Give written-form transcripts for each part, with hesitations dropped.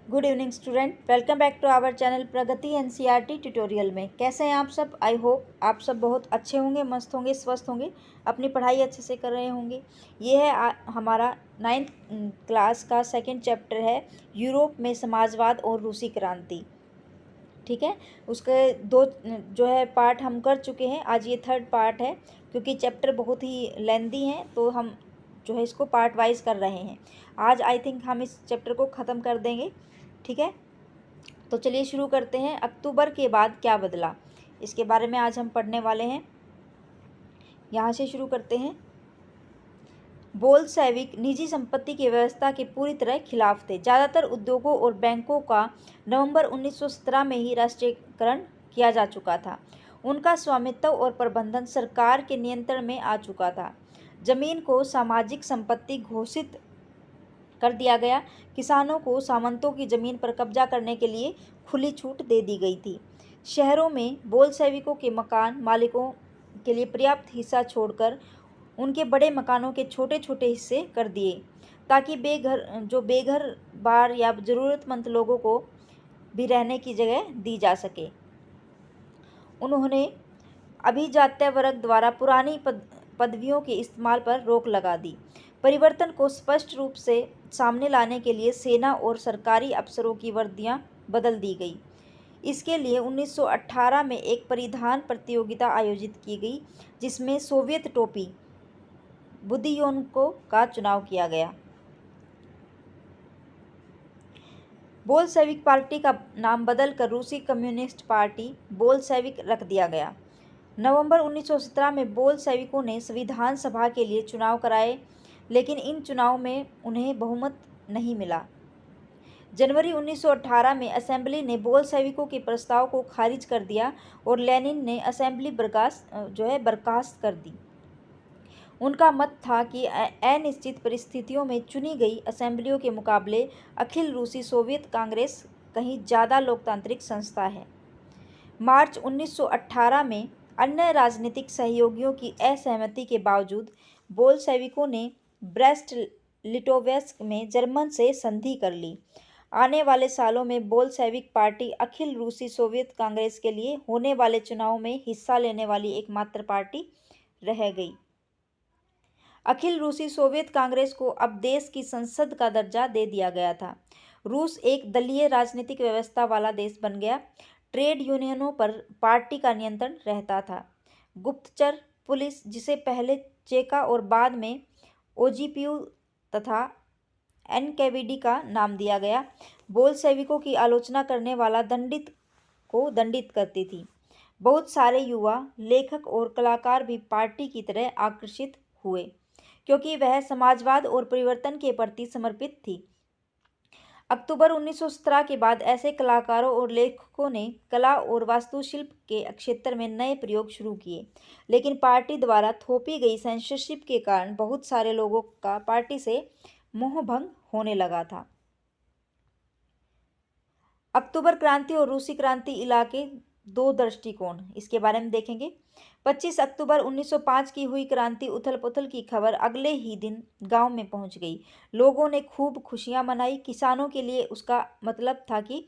Good evening student, welcome back to our channel Pragati NCERT tutorial में। कैसे हैं आप सब? आई होप आप सब बहुत अच्छे होंगे, मस्त होंगे, स्वस्थ होंगे, अपनी पढ़ाई अच्छे से कर रहे होंगे। ये है हमारा 9th क्लास का सेकंड चैप्टर है, यूरोप में समाजवाद और रूसी क्रांति। ठीक है, उसके दो जो है पार्ट हम कर चुके हैं। आज ये थर्ड पार्ट है, क्योंकि चैप्टर बहुत ही लेंदी हैं तो हम जो है इसको पार्ट वाइज कर रहे हैं। आज आई थिंक हम इस चैप्टर को ख़त्म कर देंगे। ठीक है, तो चलिए शुरू करते हैं। अक्टूबर के बाद क्या बदला, इसके बारे में आज हम पढ़ने वाले हैं। यहाँ से शुरू करते हैं। बोल्शेविक निजी संपत्ति की व्यवस्था के पूरी तरह खिलाफ थे। ज़्यादातर उद्योगों और बैंकों का नवंबर 1917 में ही राष्ट्रीयकरण किया जा चुका था। उनका स्वामित्व और प्रबंधन सरकार के नियंत्रण में आ चुका था। जमीन को सामाजिक संपत्ति घोषित कर दिया गया। किसानों को सामंतों की जमीन पर कब्जा करने के लिए खुली छूट दे दी गई थी। शहरों में बोल्शेविकों के मकान मालिकों के लिए पर्याप्त हिस्सा छोड़कर उनके बड़े मकानों के छोटे छोटे हिस्से कर दिए, ताकि बेघर बार या ज़रूरतमंद लोगों को भी रहने की जगह दी जा सके। उन्होंने अभिजात्य वर्ग द्वारा पुरानी पदवियों के इस्तेमाल पर रोक लगा दी। परिवर्तन को स्पष्ट रूप से सामने लाने के लिए सेना और सरकारी अफसरों की वर्दियां बदल दी गई। इसके लिए 1918 में एक परिधान प्रतियोगिता आयोजित की गई, जिसमें सोवियत टोपी बुदियोनको का चुनाव किया गया। बोल्शेविक पार्टी का नाम बदलकर रूसी कम्युनिस्ट पार्टी बोल्शेविक रख दिया गया। नवंबर 1917 में बोल्शेविकों ने संविधान सभा के लिए चुनाव कराए, लेकिन इन चुनाव में उन्हें बहुमत नहीं मिला। जनवरी 1918 में असेंबली ने बोल्शेविकों के प्रस्ताव को खारिज कर दिया और लेनिन ने असेंबली बर्खास्त कर दी। उनका मत था कि अनिश्चित परिस्थितियों में चुनी गई असेंबलियों के मुकाबले अखिल रूसी सोवियत कांग्रेस कहीं ज़्यादा लोकतांत्रिक संस्था है। मार्च 1918 में अन्य राजनीतिक सहयोगियों की असहमति के बावजूद बोल्शेविकों ने ब्रेस्ट लिटोवेस्क में जर्मन से संधि कर ली। आने वाले सालों में बोल्शेविक पार्टी अखिल रूसी सोवियत कांग्रेस के लिए होने वाले चुनाव में हिस्सा लेने वाली एकमात्र पार्टी रह गई। अखिल रूसी सोवियत कांग्रेस को अब देश की संसद का दर्जा दे दिया गया था। रूस एक दलीय राजनीतिक व्यवस्था वाला देश बन गया। ट्रेड यूनियनों पर पार्टी का नियंत्रण रहता था। गुप्तचर पुलिस, जिसे पहले चेका और बाद में ओजीपीयू तथा एनकेवीडी का नाम दिया गया, बोल्शेविकों की आलोचना करने वाला दंडित को दंडित करती थी। बहुत सारे युवा लेखक और कलाकार भी पार्टी की तरह आकर्षित हुए, क्योंकि वह समाजवाद और परिवर्तन के प्रति समर्पित थी। अक्टूबर 1917 के बाद ऐसे कलाकारों और लेखकों ने कला और वास्तुशिल्प के क्षेत्र में नए प्रयोग शुरू किए, लेकिन पार्टी द्वारा थोपी गई सेंसरशिप के कारण बहुत सारे लोगों का पार्टी से मोहभंग होने लगा था। अक्टूबर क्रांति और रूसी क्रांति इलाके दो दृष्टिकोण, इसके बारे में देखेंगे। 25 अक्टूबर 1905 की हुई क्रांति उथल-पुथल की खबर अगले ही दिन गांव में पहुंच गई। लोगों ने खूब खुशियां मनाई। किसानों के लिए उसका मतलब था कि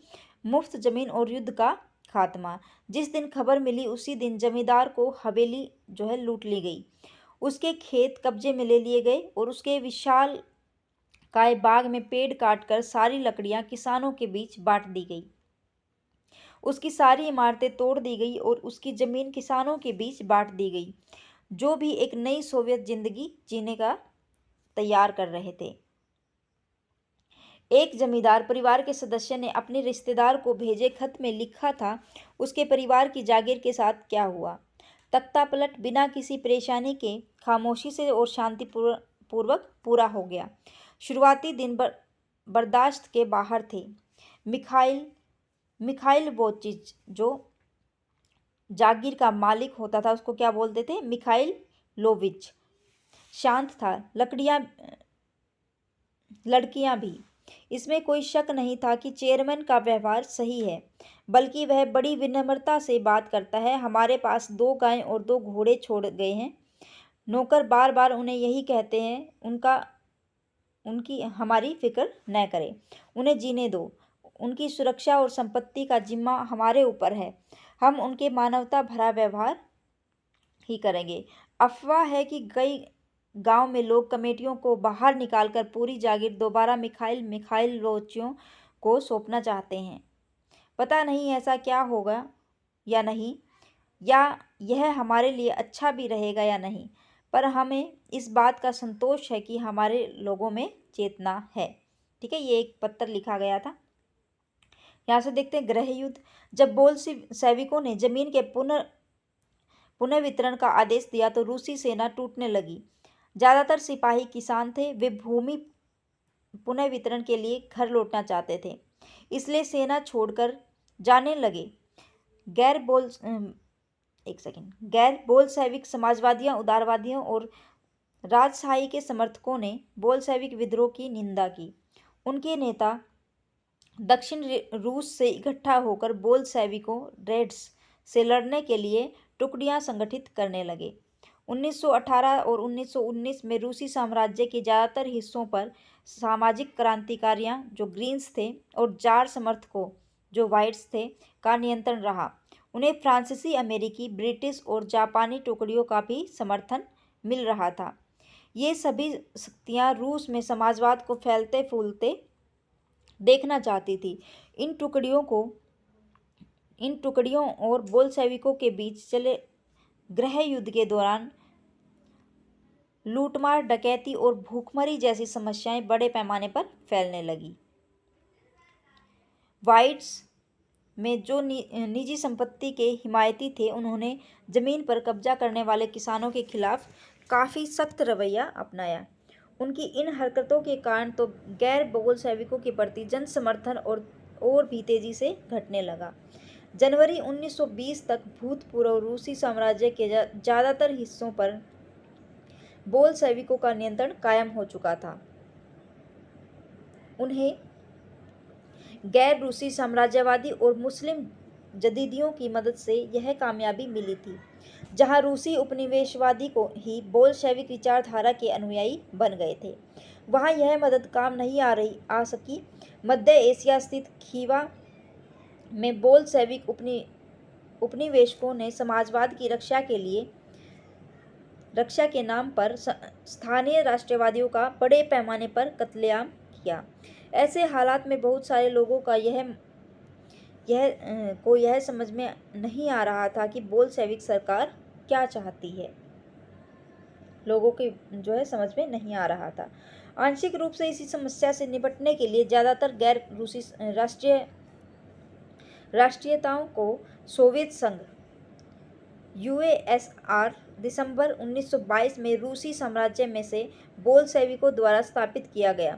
मुफ्त जमीन और युद्ध का खात्मा। जिस दिन खबर मिली उसी दिन जमींदार को हवेली लूट ली गई, उसके खेत कब्जे में ले लिए गए और उसके विशाल काय बाग में पेड़ काटकर सारी लकड़ियां किसानों के बीच बांट दी गई। उसकी सारी इमारतें तोड़ दी गई और उसकी जमीन किसानों के बीच बांट दी गई, जो भी एक नई सोवियत जिंदगी जीने का तैयार कर रहे थे। एक जमींदार परिवार के सदस्य ने अपने रिश्तेदार को भेजे खत में लिखा था उसके परिवार की जागीर के साथ क्या हुआ। तख्तापलट बिना किसी परेशानी के खामोशी से और शांतिपूर्वक पूरा हो गया। शुरुआती दिन बर्दाश्त के बाहर थे। मिखाइल वोचिच, जो जागीर का मालिक होता था, उसको क्या बोलते थे? मिखाइल लोविच, शांत था। लड़कियां भी। इसमें कोई शक नहीं था कि चेयरमैन का व्यवहार सही है, बल्कि वह बड़ी विनम्रता से बात करता है। हमारे पास 2 गायें और 2 घोड़े छोड़ गए हैं। नौकर बार बार उन्हें यही कहते हैं, उनकी हमारी फिक्र न करें, उन्हें जीने दो। उनकी सुरक्षा और संपत्ति का जिम्मा हमारे ऊपर है। हम उनके मानवता भरा व्यवहार ही करेंगे। अफवाह है कि कई गांव में लोग कमेटियों को बाहर निकालकर पूरी जागीर दोबारा मिखाइल रोचियों को सौंपना चाहते हैं। पता नहीं ऐसा क्या होगा या नहीं, या यह हमारे लिए अच्छा भी रहेगा या नहीं, पर हमें इस बात का संतोष है कि हमारे लोगों में चेतना है। ठीक है, ये एक पत्र लिखा गया था। यहाँ से देखते हैं गृह युद्ध। जब बोल्शेविकों ने जमीन के पुनर्वितरण का आदेश दिया तो रूसी सेना टूटने लगी। ज़्यादातर सिपाही किसान थे, वे भूमि पुनर्वितरण के लिए घर लौटना चाहते थे, इसलिए सेना छोड़कर जाने लगे। गैर बोल्शेविक समाजवादियों, उदारवादियों और राजशाही के समर्थकों ने बोल्शेविक विद्रोह की निंदा की। उनके नेता दक्षिण रूस से इकट्ठा होकर बोल्शेविकों रेड्स से लड़ने के लिए टुकड़ियां संगठित करने लगे। 1918 और 1919 में रूसी साम्राज्य के ज़्यादातर हिस्सों पर सामाजिक क्रांतिकारियों, जो ग्रीन्स थे, और जार समर्थकों, जो व्हाइट्स थे, का नियंत्रण रहा। उन्हें फ्रांसीसी, अमेरिकी, ब्रिटिश और जापानी टुकड़ियों का भी समर्थन मिल रहा था। ये सभी शक्तियाँ रूस में समाजवाद को फैलते फूलते देखना चाहती थी। इन टुकड़ियों और बोल्शेविकों के बीच चले गृह युद्ध के दौरान लूटमार, डकैती और भूखमरी जैसी समस्याएं बड़े पैमाने पर फैलने लगी। व्हाइट्स में जो निजी संपत्ति के हिमायती थे, उन्होंने जमीन पर कब्जा करने वाले किसानों के खिलाफ काफ़ी सख्त रवैया अपनाया। उनकी इन हरकतों के कारण तो गैर बोल्शेविकों के प्रति जन समर्थन और भी तेजी से घटने लगा। जनवरी 1920 तक भूतपूर्व रूसी साम्राज्य के ज़्यादातर हिस्सों पर बोल्शेविकों का नियंत्रण कायम हो चुका था। उन्हें गैर रूसी साम्राज्यवादी और मुस्लिम जदीदियों की मदद से यह कामयाबी मिली थी। जहां रूसी उपनिवेशवादी को ही बोल्शेविक विचारधारा के अनुयायी बन गए थे, वहां यह मदद काम नहीं आ सकी। मध्य एशिया स्थित खीवा में बोल्शेविक उपनिवेशकों ने समाजवाद की रक्षा के नाम पर स्थानीय राष्ट्रवादियों का बड़े पैमाने पर कत्लेआम किया। ऐसे हालात में बहुत सारे लोगों का यह समझ में नहीं आ रहा था कि बोल्शेविक सरकार क्या चाहती है। लोगों के समझ में नहीं आ रहा था। आंशिक रूप से इसी समस्या से निपटने के लिए ज़्यादातर गैर रूसी राष्ट्रीयताओं को सोवियत संघ USSR दिसंबर 1922 में रूसी साम्राज्य में से बोल्शेविकों द्वारा स्थापित किया गया।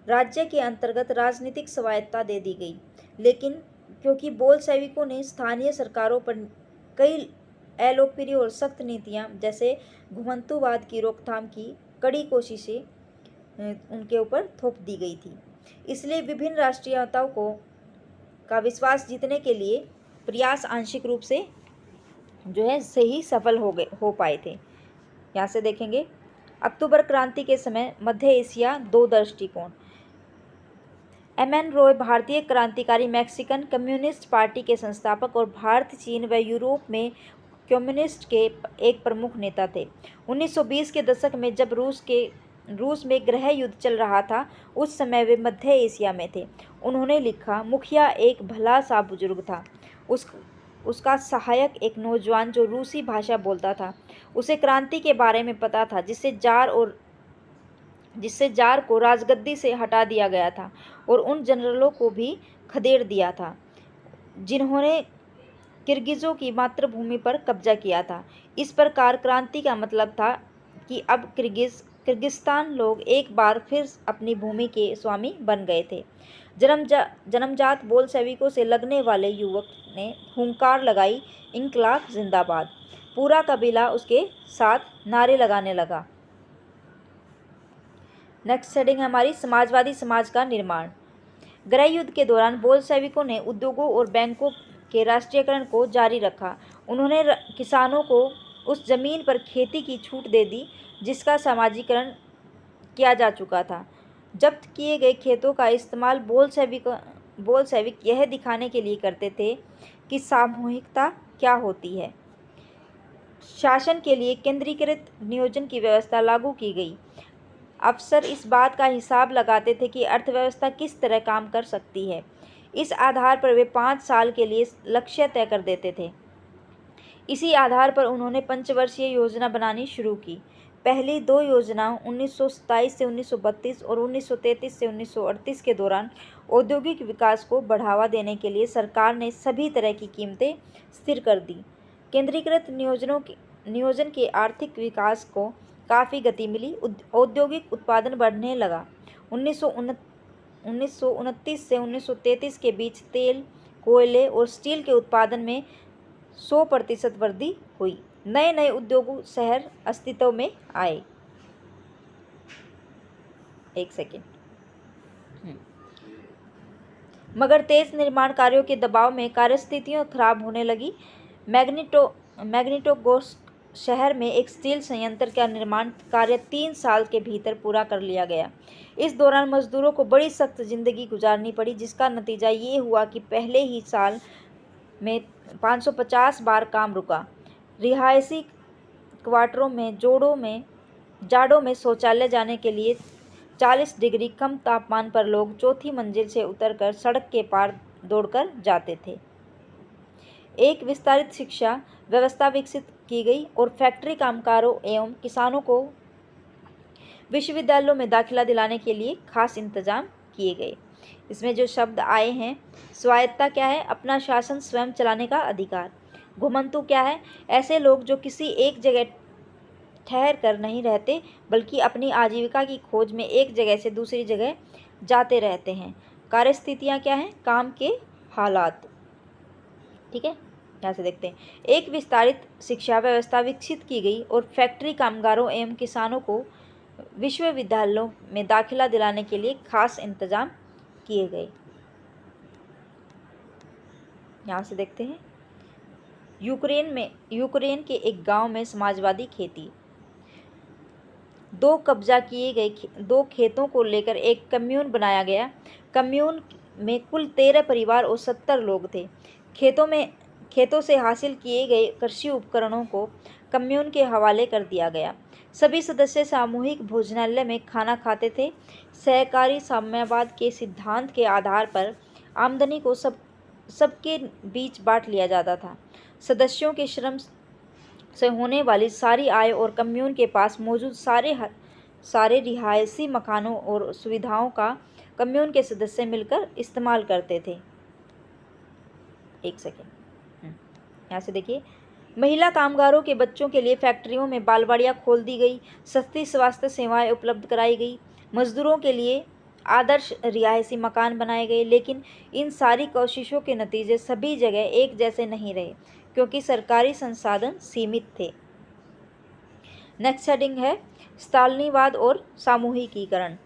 राज्य के अंतर्गत राजनीतिक स्वायत्तता दे दी गई, लेकिन क्योंकि बोल्शेविकों ने स्थानीय सरकारों पर कई अलोकप्रिय और सख्त नीतियां जैसे घुमंतुवाद की रोकथाम की कड़ी कोशिशें उनके ऊपर थोप दी गई थी, इसलिए विभिन्न राष्ट्रीयताओं का विश्वास जीतने के लिए प्रयास आंशिक रूप से सही सफल हो पाए थे। यहाँ से देखेंगे अक्टूबर क्रांति के समय मध्य एशिया दो दृष्टिकोण। MN रॉय भारतीय क्रांतिकारी मैक्सिकन कम्युनिस्ट पार्टी के संस्थापक और भारत, चीन व यूरोप में कम्युनिस्ट के एक प्रमुख नेता थे। 1920 के दशक में जब रूस में गृह युद्ध चल रहा था, उस समय वे मध्य एशिया में थे। उन्होंने लिखा, मुखिया एक भला सा बुजुर्ग था। उसका सहायक एक नौजवान जो रूसी भाषा बोलता था। उसे क्रांति के बारे में पता था, जिससे जार को राजगद्दी से हटा दिया गया था और उन जनरलों को भी खदेड़ दिया था जिन्होंने किर्गिजों की मातृभूमि पर कब्जा किया था। इस प्रकार क्रांति का मतलब था कि अब किर्गिस्तान लोग एक बार फिर अपनी भूमि के स्वामी बन गए थे। जन्मजात बोल्शेविकों से लगने वाले युवक ने हुंकार लगाई, इनकलाब जिंदाबाद। पूरा कबीला उसके साथ नारे लगाने लगा। नेक्स्ट हेडिंग है हमारी समाजवादी समाज का निर्माण। गृह युद्ध के दौरान बोल्शेविकों ने उद्योगों और बैंकों के राष्ट्रीयकरण को जारी रखा। उन्होंने किसानों को उस जमीन पर खेती की छूट दे दी जिसका समाजीकरण किया जा चुका था। जब्त किए गए खेतों का इस्तेमाल बोल्शेविक यह दिखाने के लिए करते थे कि सामूहिकता क्या होती है। शासन के लिए केंद्रीकृत नियोजन की व्यवस्था लागू की गई। अफसर इस बात का हिसाब लगाते थे कि अर्थव्यवस्था किस तरह काम कर सकती है। इस आधार पर वे 5 साल के लिए लक्ष्य तय कर देते थे। इसी आधार पर उन्होंने पंचवर्षीय योजना बनानी शुरू की। पहली 2 योजनाओं 1927 से 1932 और 1933 से 1938 के दौरान औद्योगिक विकास को बढ़ावा देने के लिए सरकार ने सभी तरह की कीमतें स्थिर कर दी। केंद्रीकृत नियोजन के आर्थिक विकास को काफ़ी गति मिली। औद्योगिक उत्पादन बढ़ने लगा। 1929 से 1933 के बीच तेल, कोयले और स्टील के उत्पादन में 100% वृद्धि हुई। नए नए उद्योग शहर अस्तित्व में आए। एक सेकेंड। मगर तेज निर्माण कार्यों के दबाव में कार्यस्थितियां खराब होने लगी। मैग्निटोगोर्स्क शहर में एक स्टील संयंत्र का निर्माण कार्य 3 साल के भीतर पूरा कर लिया गया। इस दौरान मजदूरों को बड़ी सख्त जिंदगी गुजारनी पड़ी, जिसका नतीजा ये हुआ कि पहले ही साल में 550 बार काम रुका। रिहायशी क्वार्टरों में जाड़ों में शौचालय जाने के लिए 40 डिग्री कम तापमान पर लोग चौथी मंजिल से उतरकर सड़क के पार दौड़कर जाते थे। एक विस्तारित शिक्षा व्यवस्था विकसित की गई और फैक्ट्री कामगारों एवं किसानों को विश्वविद्यालयों में दाखिला दिलाने के लिए खास इंतजाम किए गए। इसमें जो शब्द आए हैं, स्वायत्तता क्या है? अपना शासन स्वयं चलाने का अधिकार। घुमंतु क्या है? ऐसे लोग जो किसी एक जगह ठहर कर नहीं रहते, बल्कि अपनी आजीविका की खोज में एक जगह से दूसरी जगह जाते रहते हैं। कार्यस्थितियाँ क्या हैं? काम के हालात। ठीक है, यहाँ से देखते हैं। एक विस्तारित शिक्षा व्यवस्था विकसित की गई और फैक्ट्री कामगारों एवं किसानों को विश्वविद्यालयों में दाखिला दिलाने के लिए खास इंतजाम किए गए। यहाँ से देखते हैं। यूक्रेन के एक गांव में समाजवादी खेती। 2 कब्जा किए गए 2 खेतों को लेकर एक कम्यून बनाया गया। कम्यून में कुल 13 परिवार और 70 लोग थे। खेतों से हासिल किए गए कृषि उपकरणों को कम्यून के हवाले कर दिया गया। सभी सदस्य सामूहिक भोजनालय में खाना खाते थे। सहकारी साम्यवाद के सिद्धांत के आधार पर आमदनी को सबके बीच बांट लिया जाता था। सदस्यों के श्रम से होने वाली सारी आय और कम्यून के पास मौजूद सारे रिहायशी मकानों और सुविधाओं का कम्यून के सदस्य मिलकर इस्तेमाल करते थे। एक सेकेंड, यहाँ से देखिए। महिला कामगारों के बच्चों के लिए फैक्ट्रियों में बालवाड़ियाँ खोल दी गई। सस्ती स्वास्थ्य सेवाएं उपलब्ध कराई गई। मजदूरों के लिए आदर्श रिहायशी मकान बनाए गए। लेकिन इन सारी कोशिशों के नतीजे सभी जगह एक जैसे नहीं रहे, क्योंकि सरकारी संसाधन सीमित थे। नेक्स्ट हेडिंग है स्टालिनीवाद और सामूहिकीकरण।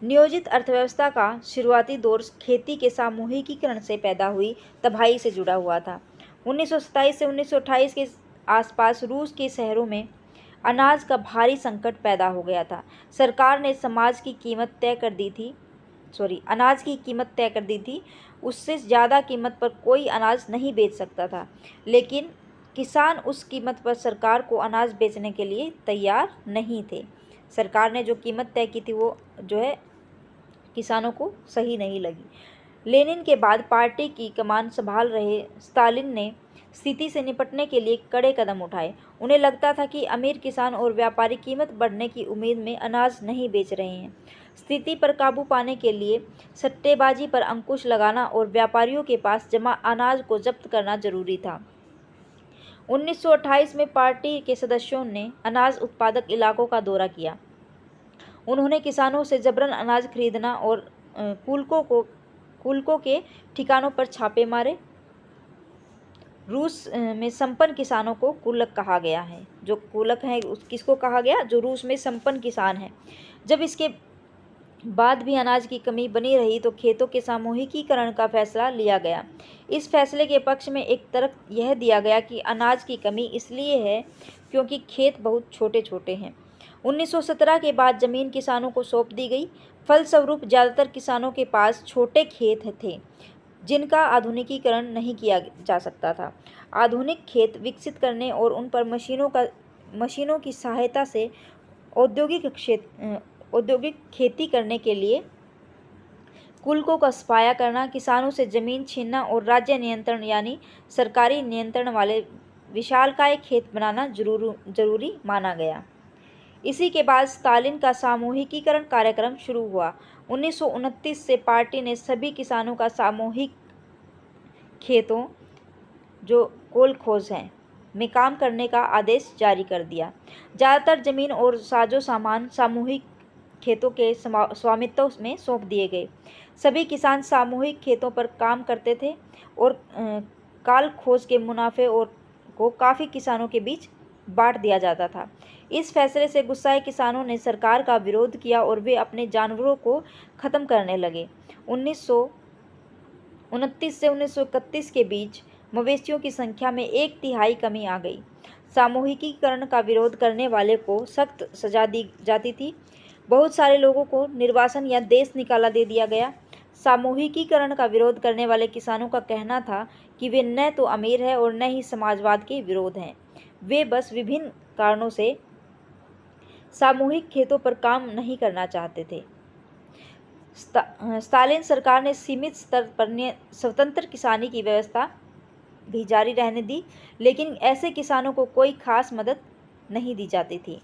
नियोजित अर्थव्यवस्था का शुरुआती दौर खेती के सामूहिकीकरण से पैदा हुई तबाही से जुड़ा हुआ था। 1927 से 1928 के आसपास रूस के शहरों में अनाज का भारी संकट पैदा हो गया था। सरकार ने अनाज की कीमत तय कर दी थी। उससे ज़्यादा कीमत पर कोई अनाज नहीं बेच सकता था, लेकिन किसान उस कीमत पर सरकार को अनाज बेचने के लिए तैयार नहीं थे। सरकार ने जो कीमत तय की थी वो जो है किसानों को सही नहीं लगी। लेनिन के बाद पार्टी की कमान संभाल रहे स्टालिन ने स्थिति से निपटने के लिए कड़े कदम उठाए। उन्हें लगता था कि अमीर किसान और व्यापारी कीमत बढ़ने की उम्मीद में अनाज नहीं बेच रहे हैं। स्थिति पर काबू पाने के लिए सट्टेबाजी पर अंकुश लगाना और व्यापारियों के पास जमा अनाज को जब्त करना जरूरी था। 1928 में पार्टी के सदस्यों ने अनाज उत्पादक इलाकों का दौरा किया। उन्होंने किसानों से जबरन अनाज खरीदना और कुलकों के ठिकानों पर छापे मारे। रूस में संपन्न किसानों को कुलक कहा गया है। जो कुलक है किसको कहा गया? जो रूस में संपन्न किसान है। जब इसके बाद भी अनाज की कमी बनी रही तो खेतों के सामूहिकीकरण का फैसला लिया गया। इस फैसले के पक्ष में एक तर्क यह दिया गया कि अनाज की कमी इसलिए है क्योंकि खेत बहुत छोटे छोटे हैं। 1917 के बाद जमीन किसानों को सौंप दी गई। फलस्वरूप ज़्यादातर किसानों के पास छोटे खेत थे जिनका आधुनिकीकरण नहीं किया जा सकता था। आधुनिक खेत विकसित करने और उन पर मशीनों की सहायता से औद्योगिक खेती करने के लिए कुल्कों का सफाया करना, किसानों से जमीन छीनना और राज्य नियंत्रण यानी सरकारी नियंत्रण वाले विशालकाय खेत बनाना जरूरी माना गया। इसी के बाद स्टालिन का सामूहिकीकरण कार्यक्रम शुरू हुआ। 1929 से पार्टी ने सभी किसानों का सामूहिक खेतों, जो कोलखोज हैं, में काम करने का आदेश जारी कर दिया। ज़्यादातर जमीन और साजो सामान सामूहिक खेतों के स्वामित्व में सौंप दिए गए। सभी किसान सामूहिक खेतों पर काम करते थे और काल खोज के मुनाफे को काफ़ी किसानों के बीच बांट दिया जाता था। इस फैसले से गुस्साए किसानों ने सरकार का विरोध किया और वे अपने जानवरों को ख़त्म करने लगे। 1929 से 1931 के बीच मवेशियों की संख्या में 1/3 कमी आ गई। सामूहिकीकरण का विरोध करने वाले को सख्त सजा दी जाती थी। बहुत सारे लोगों को निर्वासन या देश निकाला दे दिया गया। सामूहिकीकरण का विरोध करने वाले किसानों का कहना था कि वे न तो अमीर हैं और न ही समाजवाद के विरोध हैं। वे बस विभिन्न कारणों से सामूहिक खेतों पर काम नहीं करना चाहते थे। स्टालिन सरकार ने सीमित स्तर पर स्वतंत्र किसानी की व्यवस्था भी जारी रहने दी, लेकिन ऐसे किसानों को कोई खास मदद नहीं दी जाती थी।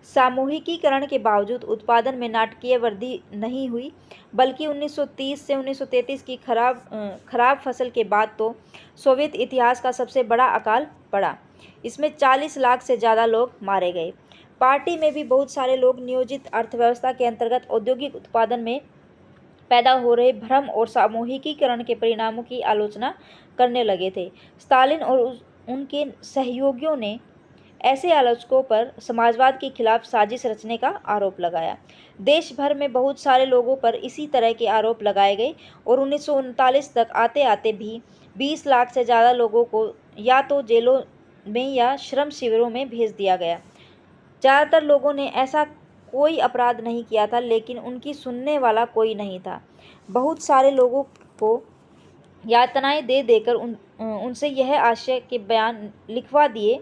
सामूहिकीकरण के बावजूद उत्पादन में नाटकीय वृद्धि नहीं हुई, बल्कि 1930 से 1933 की खराब फसल के बाद तो सोवियत इतिहास का सबसे बड़ा अकाल पड़ा। इसमें 40 लाख से ज़्यादा लोग मारे गए। पार्टी में भी बहुत सारे लोग नियोजित अर्थव्यवस्था के अंतर्गत औद्योगिक उत्पादन में पैदा हो रहे भ्रम और सामूहिकीकरण के परिणामों की आलोचना करने लगे थे। स्टालिन और उनके सहयोगियों ने ऐसे आलोचकों पर समाजवाद के खिलाफ साजिश रचने का आरोप लगाया। देश भर में बहुत सारे लोगों पर इसी तरह के आरोप लगाए गए और 1939 तक आते आते भी 20 लाख से ज़्यादा लोगों को या तो जेलों में या श्रम शिविरों में भेज दिया गया। ज़्यादातर लोगों ने ऐसा कोई अपराध नहीं किया था, लेकिन उनकी सुनने वाला कोई नहीं था। बहुत सारे लोगों को यातनाएं दे देकर उनसे यह आशय के बयान लिखवा दिए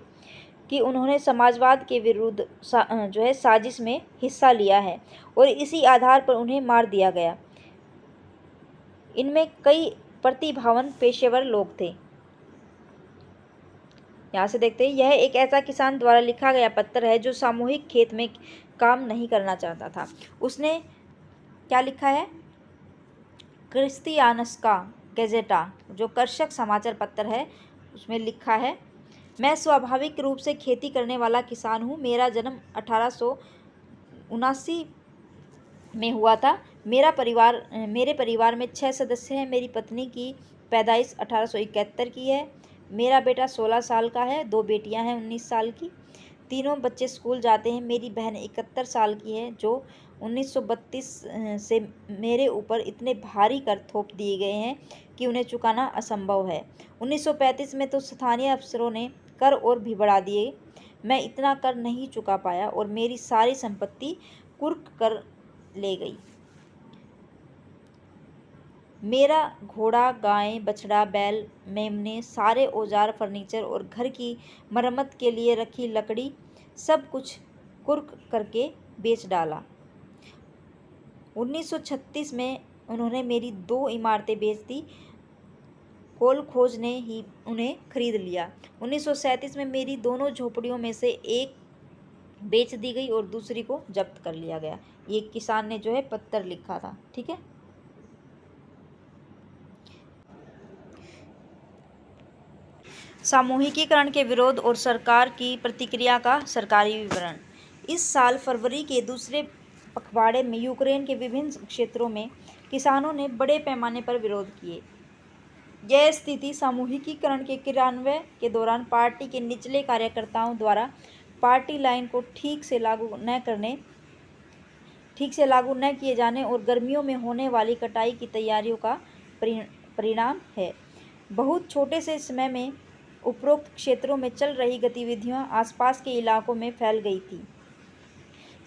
कि उन्होंने समाजवाद के विरुद्ध साजिश में हिस्सा लिया है और इसी आधार पर उन्हें मार दिया गया। इनमें कई प्रतिभावान पेशेवर लोग थे। यहाँ से देखते हैं, यह एक ऐसा किसान द्वारा लिखा गया पत्र है जो सामूहिक खेत में काम नहीं करना चाहता था। उसने क्या लिखा है? क्रिस्तियानस्का गैजेटा, जो कृषक समाचार पत्र है, उसमें लिखा है, मैं स्वाभाविक रूप से खेती करने वाला किसान हूँ। मेरा जन्म 1879 में हुआ था। मेरे परिवार में 6 सदस्य हैं। मेरी पत्नी की पैदाइश 1871 की है। मेरा बेटा 16 साल का है। 2 बेटियां हैं 19 साल की। तीनों बच्चे स्कूल जाते हैं। मेरी बहन 71 साल की है, जो 1932 से मेरे ऊपर इतने भारी कर थोप दिए गए हैं कि उन्हें चुकाना असंभव है। 1935 में तो स्थानीय अफसरों ने कर और भी बढ़ा दिए। मैं इतना कर नहीं चुका पाया और मेरी सारी संपत्ति कुर्क कर ले गई। मेरा घोड़ा, गाय, बछड़ा, बैल, मेमने, सारे औजार, फर्नीचर और घर की मरम्मत के लिए रखी लकड़ी, सब कुछ कुर्क करके बेच डाला। 1936 में उन्होंने मेरी 2 इमारतें बेच दी। कोलखोज ने ही उन्हें खरीद लिया। 1937 में मेरी दोनों झोपड़ियों में से एक बेच दी गई और दूसरी को जब्त कर लिया गया। ये किसान ने जो है पत्र लिखा था। ठीक है। सामूहिकीकरण के विरोध और सरकार की प्रतिक्रिया का सरकारी विवरण। इस साल फरवरी के दूसरे पखवाड़े में यूक्रेन के विभिन्न क्षेत्रों में किसानों ने बड़े पैमाने पर विरोध किए। यह स्थिति सामूहिकीकरण के क्रियान्वयन के दौरान पार्टी के निचले कार्यकर्ताओं द्वारा पार्टी लाइन को ठीक से लागू न किए जाने और गर्मियों में होने वाली कटाई की तैयारियों का परिणाम है। बहुत छोटे से समय में उपरोक्त क्षेत्रों में चल रही गतिविधियां आसपास के इलाकों में फैल गई थी।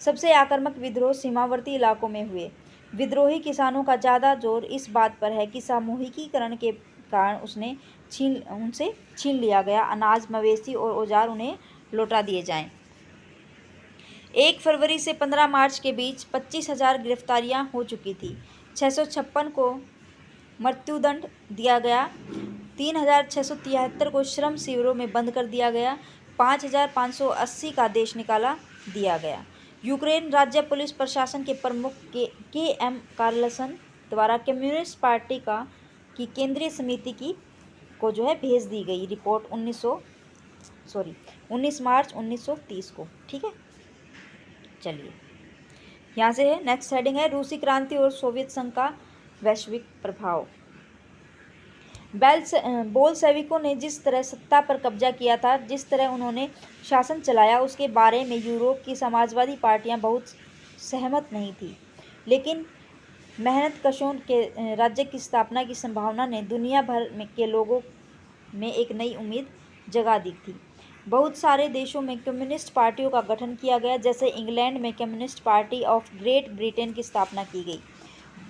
सबसे आक्रामक विद्रोह सीमावर्ती इलाकों में हुए। विद्रोही किसानों का ज़्यादा जोर इस बात पर है कि सामूहिकीकरण के कारण उनसे छीन लिया गया अनाज, मवेशी और औजार उन्हें लौटा दिए जाएं। 1 फरवरी से 15 मार्च के बीच 25,000 गिरफ्तारियां हो चुकी थी। 656 को मृत्युदंड दिया गया। 3,673 को श्रम शिविरों में बंद कर दिया गया। 5,580 का देश निकाला दिया गया। यूक्रेन राज्य पुलिस प्रशासन के प्रमुख के एम कार्लसन द्वारा कम्युनिस्ट पार्टी की केंद्रीय समिति को भेज दी गई रिपोर्ट 19 मार्च 1930 को। ठीक है, चलिए यहाँ से है नेक्स्ट हेडिंग है रूसी क्रांति और सोवियत संघ का वैश्विक प्रभाव। बोल्शेविकों ने जिस तरह सत्ता पर कब्जा किया था, जिस तरह उन्होंने शासन चलाया, उसके बारे में यूरोप की समाजवादी पार्टियां बहुत सहमत नहीं थी। लेकिन मेहनतकशों के राज्य की स्थापना की संभावना ने दुनिया भर के लोगों में एक नई उम्मीद जगा दी थी। बहुत सारे देशों में कम्युनिस्ट पार्टियों का गठन किया गया, जैसे इंग्लैंड में communist party of great Britain की स्थापना की गई।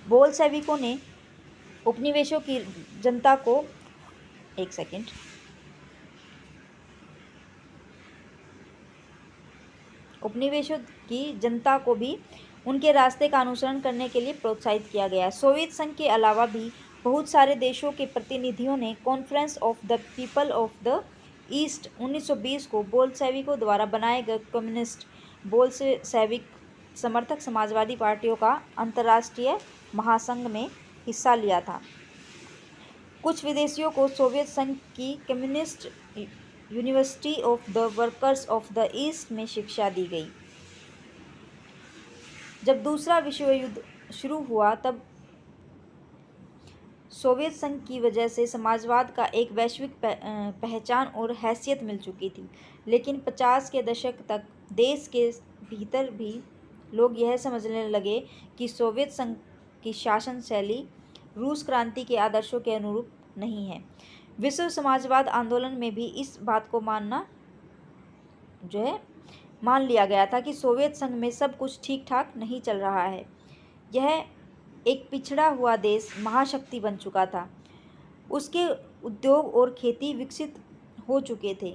बोल्शेविकों ने उपनिवेशों की जनता को भी उनके रास्ते का अनुसरण करने के लिए प्रोत्साहित किया गया। सोवियत संघ के अलावा भी बहुत सारे देशों के प्रतिनिधियों ने conference of the people of the east 1920 को बोल्शेविकों द्वारा बनाए गए कम्युनिस्ट बोल्शेविक समर्थक समाजवादी पार्टियों का अंतर्राष्ट्रीय महासंघ में हिस्सा लिया था। कुछ विदेशियों को सोवियत संघ की communist university of the workers of the east में शिक्षा दी गई। जब दूसरा विश्व युद्ध शुरू हुआ तब सोवियत संघ की वजह से समाजवाद का एक वैश्विक पहचान और हैसियत मिल चुकी थी। लेकिन 50 के दशक तक देश के भीतर भी लोग यह समझने लगे कि सोवियत संघ की शासन शैली रूस क्रांति के आदर्शों के अनुरूप नहीं है। विश्व समाजवाद आंदोलन में भी इस बात को मान लिया गया था कि सोवियत संघ में सब कुछ ठीक ठाक नहीं चल रहा है। यह एक पिछड़ा हुआ देश महाशक्ति बन चुका था। उसके उद्योग और खेती विकसित हो चुके थे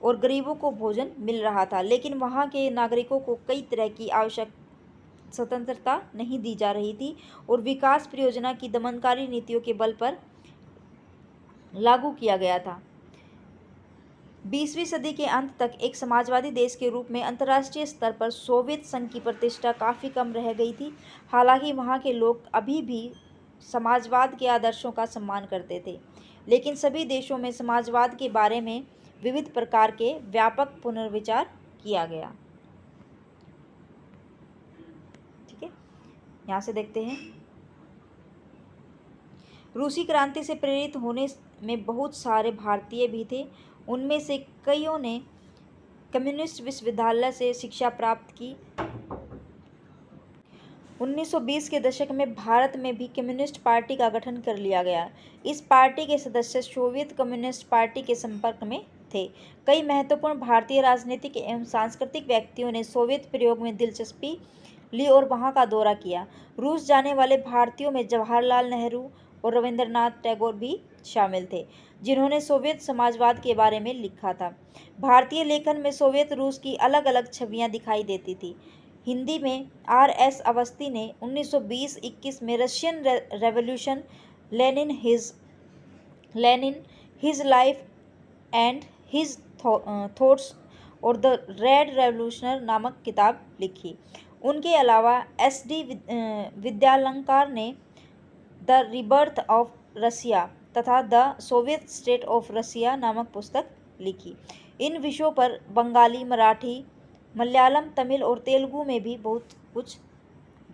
और गरीबों को भोजन मिल रहा था, लेकिन वहाँ के नागरिकों को कई तरह की आवश्यक स्वतंत्रता नहीं दी जा रही थी और विकास परियोजना की दमनकारी नीतियों के बल पर लागू किया गया था। 20वीं सदी के अंत तक एक समाजवादी देश के रूप में अंतर्राष्ट्रीय स्तर पर सोवियत संघ की प्रतिष्ठा काफ़ी कम रह गई थी। हालांकि वहाँ के लोग अभी भी समाजवाद के आदर्शों का सम्मान करते थे, लेकिन सभी देशों में समाजवाद के बारे में विविध प्रकार के व्यापक पुनर्विचार किया गया। ठीक है, यहाँ से देखते हैं रूसी क्रांति से प्रेरित होने में बहुत सारे भारतीय भी थे। उनमें से कईयों ने कम्युनिस्ट विश्वविद्यालय से शिक्षा प्राप्त की। 1920 के दशक में भारत में भी कम्युनिस्ट पार्टी का गठन कर लिया गया। इस पार्टी के सदस्य सोवियत कम्युनिस्ट पार्टी के संपर्क में थे। कई महत्वपूर्ण भारतीय राजनीतिक एवं सांस्कृतिक व्यक्तियों ने सोवियत प्रयोग में दिलचस्पी ली और वहां का दौरा किया। रूस जाने वाले भारतीयों में जवाहरलाल नेहरू और रविंद्रनाथ टैगोर भी शामिल थे, जिन्होंने सोवियत समाजवाद के बारे में लिखा था। भारतीय लेखन में सोवियत रूस की अलग अलग छवियां दिखाई देती थी। हिंदी में R.S. अवस्थी ने 1920-21 में Russian revolution, Lenin his life and his thoughts और द रेड रेवोल्यूशनर नामक किताब लिखी। उनके अलावा S.D. विद्यालंकार ने द रिबर्थ ऑफ रसिया तथा the Soviet state of Russia नामक पुस्तक लिखी। इन विषयों पर बंगाली, मराठी, मलयालम, तमिल और तेलुगु में भी बहुत कुछ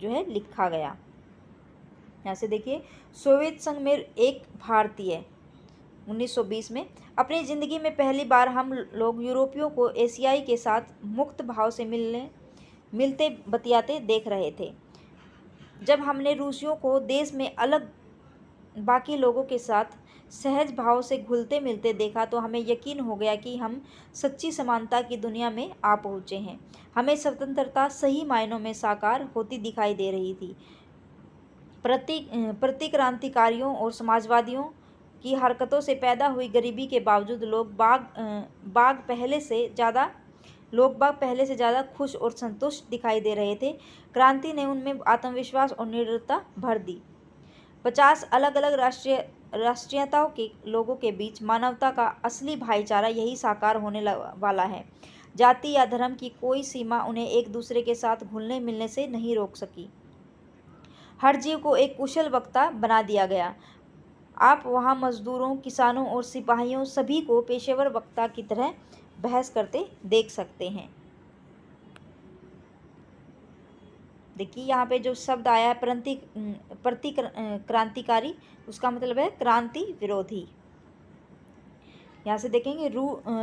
लिखा गया। यहाँ से देखिए, सोवियत संघ में एक भारतीय 1920 में अपनी ज़िंदगी में पहली बार हम लोग यूरोपियों को एशियाई के साथ मुक्त भाव से मिलते बतियाते देख रहे थे। जब हमने रूसियों को देश में अलग बाकी लोगों के साथ सहज भाव से घुलते मिलते देखा तो हमें यकीन हो गया कि हम सच्ची समानता की दुनिया में आ पहुँचे हैं। हमें स्वतंत्रता सही मायनों में साकार होती दिखाई दे रही थी। प्रतिक्रांतिकारियों और समाजवादियों की हरकतों से पैदा हुई गरीबी के बावजूद लोग बाग पहले से ज़्यादा खुश और संतुष्ट दिखाई दे रहे थे। क्रांति ने उनमें आत्मविश्वास और निडरता भर दी। 50 अलग अलग राष्ट्रीयताओं के लोगों के बीच मानवता का असली भाईचारा यही साकार होने वाला है। जाति या धर्म की कोई सीमा उन्हें एक दूसरे के साथ घुलने मिलने से नहीं रोक सकी। हर जीव को एक कुशल वक्ता बना दिया गया। आप वहाँ मजदूरों, किसानों और सिपाहियों सभी को पेशेवर वक्ता की तरह बहस करते देख सकते हैं। देखिए यहाँ पे जो शब्द आया है प्रतिक्रांतिकारी, उसका मतलब है क्रांति विरोधी। यहाँ से देखेंगे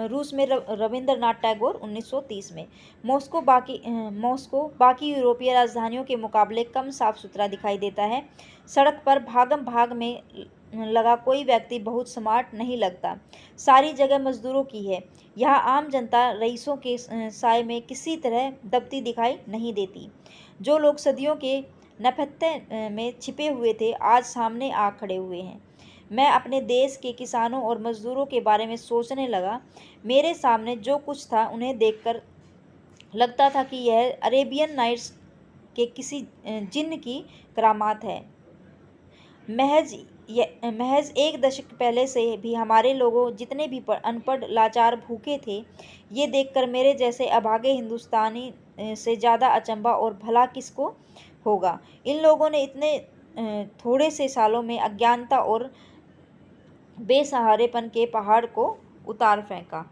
रूस में रविंद्रनाथ टैगोर 1930 में। मॉस्को बाकी यूरोपीय राजधानियों के मुकाबले कम साफ सुथरा दिखाई देता है। सड़क पर भागम भाग में लगा कोई व्यक्ति बहुत स्मार्ट नहीं लगता। सारी जगह मजदूरों की है। यहाँ आम जनता रईसों के साए में किसी तरह दबती दिखाई नहीं देती। जो लोग सदियों के नफरत में छिपे हुए थे आज सामने आ खड़े हुए हैं। मैं अपने देश के किसानों और मजदूरों के बारे में सोचने लगा। मेरे सामने जो कुछ था उन्हें देखकर लगता था कि यह अरेबियन नाइट्स के किसी जिन्न की करामात है। महज एक दशक पहले से भी हमारे लोगों जितने भी अनपढ़, लाचार, भूखे थे, ये देखकर मेरे जैसे अभागे हिंदुस्तानी से ज़्यादा अचंभा और भला किसको होगा। इन लोगों ने इतने थोड़े से सालों में अज्ञानता और बेसहारेपन के पहाड़ को उतार फेंका।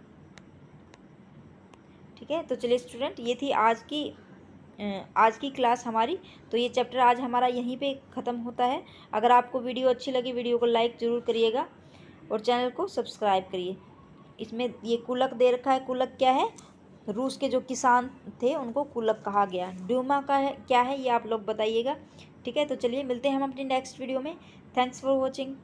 ठीक है, तो चलिए स्टूडेंट, ये थी आज की क्लास हमारी। तो ये चैप्टर आज हमारा यहीं पे ख़त्म होता है। अगर आपको वीडियो अच्छी लगी, वीडियो को लाइक ज़रूर करिएगा और चैनल को सब्सक्राइब करिए। इसमें ये कुलक दे रखा है। कुलक क्या है? रूस के जो किसान थे उनको कुलक कहा गया। ड्यूमा का है क्या है, ये आप लोग बताइएगा। ठीक है, तो चलिए मिलते हैं हम अपनी नेक्स्ट वीडियो में। Thanks for watching.